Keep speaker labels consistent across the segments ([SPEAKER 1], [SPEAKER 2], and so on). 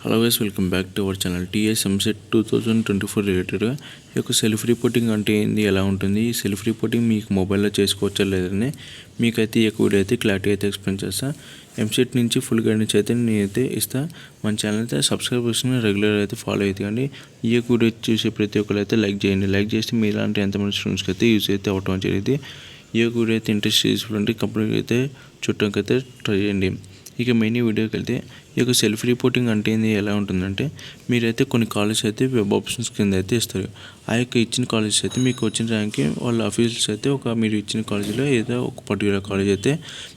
[SPEAKER 1] Hello guys, welcome back to our channel. TS EAMCET 2024 రిలేటెడ్గా ఈ యొక్క సెల్ఫ్ రిపోర్టింగ్ అంటే ఏంది, ఎలా ఉంటుంది, ఈ సెల్ఫ్ రిపోర్టింగ్ మీకు మొబైల్లో చేసుకోవచ్చా లేదని మీకైతే ఈ యొక్క వీడియో అయితే క్లారిటీ అయితే ఎక్స్ప్లెయిన్ చేస్తా. ఎంసెట్ నుంచి ఫుల్ గైడెన్స్ అయితే నేనైతే ఇస్తా. మన ఛానల్ అయితే సబ్స్క్రైబ్ చేసుకుని రెగ్యులర్ అయితే ఫాలో అవుతాయండి. ఈ యొక్క వీడియో చూసే ప్రతి ఒక్కరు అయితే లైక్ చేయండి. లైక్ చేస్తే మీలాంటి ఎంతమంది స్టూడెంట్స్కి అయితే యూజ్ అయితే అవ్వటం జరిగింది. ఈ యొక్క వీడియో అయితే ఇంట్రెస్ట్ తీసుకుంటే కంప్లీట్గా అయితే చుట్టానికి అయితే ట్రై చేయండి. ఇక మెయిన్ వీడియోకి వెళ్తే ఈ యొక్క సెల్ఫ్ రిపోర్టింగ్ అంటే ఏంది, ఎలా ఉంటుందంటే మీరైతే కొన్ని కాలేజ్ అయితే వెబ్ ఆప్షన్స్ కింద అయితే ఇస్తారు. ఆ యొక్క ఇచ్చిన కాలేజ్ అయితే మీకు వచ్చిన ర్యాంక్కి వాళ్ళ అఫీషియల్స్ అయితే మీరు ఇచ్చిన కాలేజీలో ఏదో ఒక పర్టికులర్ కాలేజ్ అయితే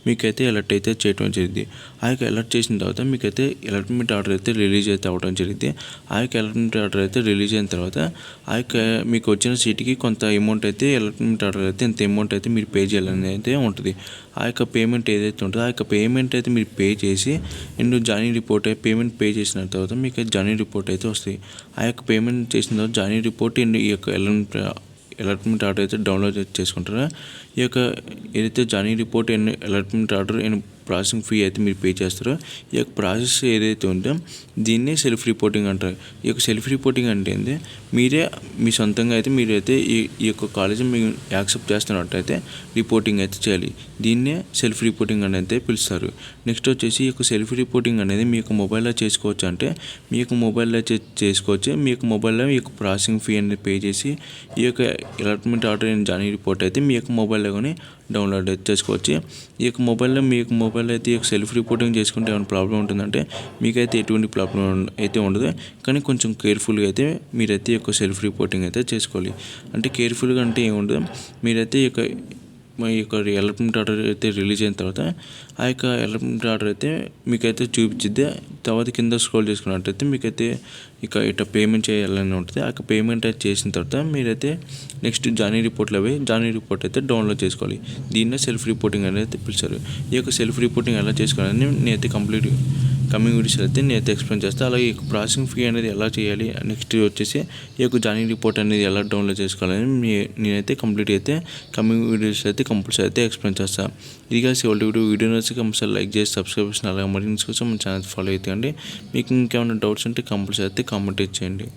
[SPEAKER 1] మీకైతే అలర్ట్ అయితే చేయడం జరిగింది. ఆ యొక్క అలర్ట్ చేసిన తర్వాత మీకైతే అలాట్మెంట్ ఆర్డర్ అయితే రిలీజ్ అయితే అవ్వడం జరిగింది. ఆ యొక్క అలాట్మెంట్ ఆర్డర్ అయితే రిలీజ్ అయిన తర్వాత ఆ యొక్క మీకు వచ్చిన సీట్కి కొంత అమౌంట్ అయితే అలాట్మెంట్ ఆర్డర్ అయితే ఇంత అమౌంట్ అయితే మీరు పే చేయాలని అయితే ఉంటుంది. ఆ యొక్క పేమెంట్ ఏదైతే ఉంటుందో ఆ యొక్క పేమెంట్ అయితే మీరు పే చేసి జాయినింగ్ రిపోర్ట్ పేమెంట్ పే చేసిన తర్వాత మీకు జాయినింగ్ రిపోర్ట్ అయితే వస్తుంది. ఆ యొక్క పేమెంట్ చేసిన తర్వాత జాయినింగ్ రిపోర్ట్ ఈ యొక్క అలాట్మెంట్ ఆర్డర్ అయితే డౌన్లోడ్ చేసుకుంటారు. ఈ యొక్క ఏదైతే joining report allotment order processing fee అయితే మీరు పే చేస్తారో ఈ యొక్క ప్రాసెస్ ఏదైతే ఉందో దీన్ని సెల్ఫ్ రిపోర్టింగ్ అంటారు. ఈ యొక్క సెల్ఫ్ రిపోర్టింగ్ అంటే ఏంటి, మీరే మీ సొంతంగా అయితే మీరైతే ఈ యొక్క కాలేజీ మీరు యాక్సెప్ట్ చేస్తున్నట్టయితే రిపోర్టింగ్ అయితే చేయాలి. దీన్నే సెల్ఫ్ రిపోర్టింగ్ అని అయితే పిలుస్తారు. నెక్స్ట్ వచ్చేసి ఈ యొక్క సెల్ఫ్ రిపోర్టింగ్ అనేది మీ యొక్క మొబైల్లో చేసుకోవచ్చు. అంటే మీ యొక్క మొబైల్లో చేసుకోవచ్చు. మీ యొక్క మొబైల్లో ఈ యొక్క ప్రాసెసింగ్ ఫీ అనేది పే చేసి ఈ యొక్క allotment order and joining report అయితే మీ యొక్క మొబైల్లో కానీ డౌన్లోడ్ అయితే చేసుకోవచ్చు. ఈ యొక్క మొబైల్లో మీ యొక్క మొబైల్ అయితే ఈ యొక్క సెల్ఫ్ రిపోర్టింగ్ చేసుకుంటే ఏమైనా ప్రాబ్లం ఉంటుందంటే మీకైతే ఎటువంటి ప్రాబ్లం అయితే ఉండదు. కానీ కొంచెం కేర్ఫుల్గా అయితే మీరైతే ఈ యొక్క సెల్ఫ్ రిపోర్టింగ్ అయితే చేసుకోవాలి. అంటే కేర్ఫుల్గా అంటే ఏముండదు, మీరైతే ఈ యొక్క అలాట్మెంట్ ఆర్డర్ అయితే రిలీజ్ అయిన తర్వాత ఆ యొక్క అలాట్మెంట్ ఆర్డర్ అయితే మీకైతే చూపించిద్ది. తర్వాత కింద స్క్రోల్ చేసుకున్నట్టయితే మీకైతే ఇట్లా పేమెంట్ చేయాలని ఉంటుంది. ఆ యొక్క పేమెంట్ అయితే చేసిన తర్వాత మీరైతే నెక్స్ట్ జాయినింగ్ రిపోర్ట్ అయితే డౌన్లోడ్ చేసుకోవాలి. దీన్నే సెల్ఫ్ రిపోర్టింగ్ అనేది పిలిచారు. ఈ యొక్క సెల్ఫ్ రిపోర్టింగ్ ఎలా చేసుకోవాలని నేనైతే కమింగ్ వీడియోస్ అయితే నేనైతే ఎక్స్ప్లెయిన్ చేస్తాను. అలాగే ఈ ప్రాసెసింగ్ ఫీ అనేది ఎలా చేయాలి, నెక్స్ట్ వచ్చేసి ఈ యొక్క జాయినింగ్ రిపోర్ట్ అనేది ఎలా డౌన్లోడ్ చేసుకోవాలని నేనైతే కంప్లీట్ అయితే కమింగ్ వీడియోస్ అయితే కంపల్సరీ అయితే ఎక్స్ప్లెయిన్ చేస్తాను. ఇది కాసి వీడియో వచ్చి కంపల్సరీ లైక్ చేసి సబ్స్క్రైబ్ చేసిన అలాగే మరిన్ని కోసం మన ఛానల్ ఫాలో అవుతాయండి. మీకు ఇంకేమైనా డౌట్స్ ఉంటే కంపల్సరీ అయితే కామెంట్ చేయండి.